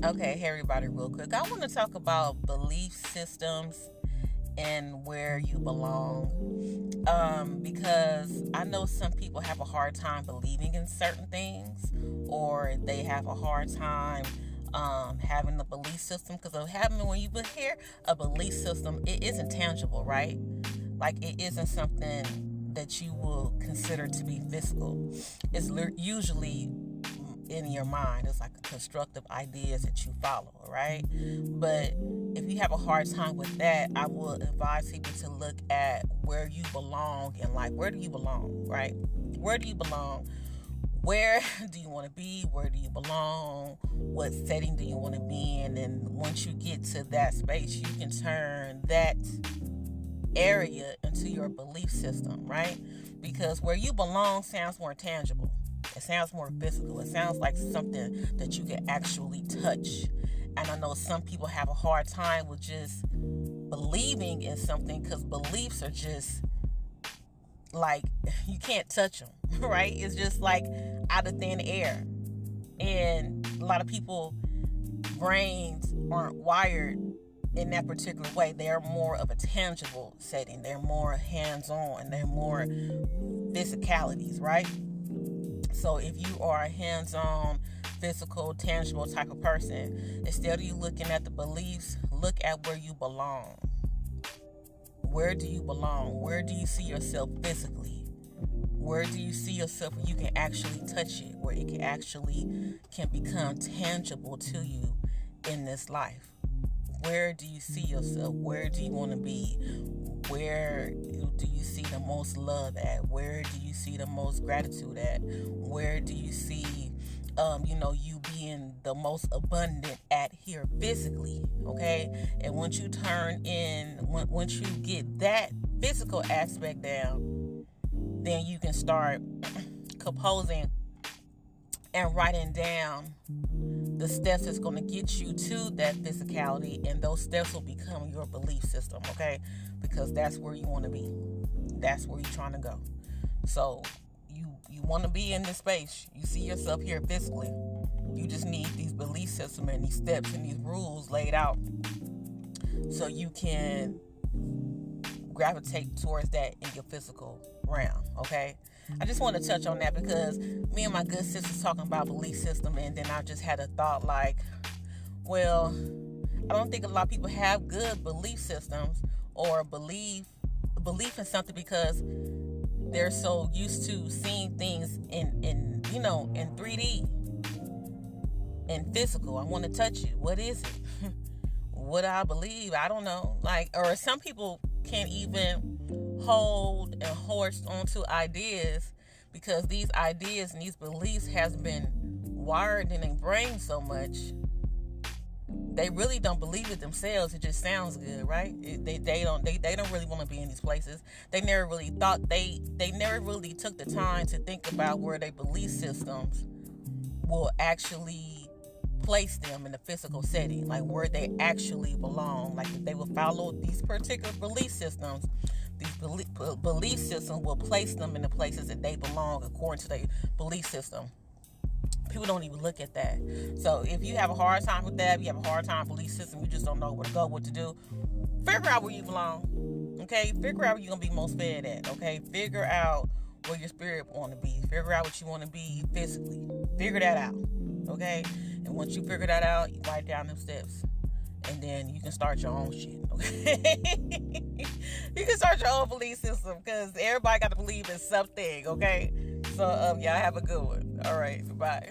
Okay, hey everybody, real quick. I want to talk about belief systems and where you belong. Because I know some people have a hard time believing in certain things, or they have a hard time having a belief system. Because of having, when you hear a belief system, it isn't tangible, right? Like it isn't something that you will consider to be physical. It's usually in your mind. It's like constructive ideas that you follow, right? But if you have a hard time with that, I would advise people to look at where you belong in life. Where do you belong, right? Where do you belong? Where do you want to be? Where do you belong? What setting do you want to be in? And once you get to that space, you can turn that area into your belief system, right? Because where you belong sounds more tangible. It sounds more physical. It sounds like something that you can actually touch. And I know some people have a hard time with just believing in something because beliefs are just like, you can't touch them, right? It's just like out of thin air. And a lot of people brains aren't wired in that particular way. They're more of a tangible setting. They're more hands-on. They're more physicalities, right? So if you are a hands-on, physical, tangible type of person, instead of you looking at the beliefs, look at where you belong. Where do you belong? Where do you see yourself physically? Where do you see yourself where you can actually touch it, where it can become tangible to you in this life? Where do you see yourself? Where do you want to be? Where do you see the most love at? Where do you see the most gratitude at? Where do you see, you being the most abundant at here physically? Okay, and once you once you get that physical aspect down, then you can start composing and writing down the steps that's going to get you to that physicality, and those steps will become your belief system, okay? Because that's where you want to be. That's where you're trying to go. So you want to be in this space. You see yourself here physically. You just need these belief systems and these steps and these rules laid out so you can gravitate towards that in your physical realm, okay? I just want to touch on that because me and my good sisters talking about belief system, and then I just had a thought like, well, I don't think a lot of people have good belief systems or belief in something because they're so used to seeing things in 3D and physical. I want to touch it. What is it? What do I believe? I don't know. Or some people can't even hold and hoist onto ideas because these ideas and these beliefs has been wired in their brain so much they really don't believe it themselves. It just sounds good, right? They don't really want to be in these places. They never really thought they never really took the time to think about where their belief systems will actually place them in the physical setting, like where they actually belong. Like if they will follow these particular belief systems, these belief systems will place them in the places that they belong according to their belief system. People don't even look at that. So if you have a hard time with that, if you have a hard time belief system, you just don't know where to go, what to do, figure out where you belong. Okay? Figure out where you're going to be most fed at. Okay? Figure out where your spirit want to be. Figure out what you want to be physically. Figure that out. Okay? And once you figure that out, you write down them steps. And then you can start your own shit. Okay? You can start your own belief system because everybody got to believe in something. Okay? So, y'all have a good one. All right. Bye.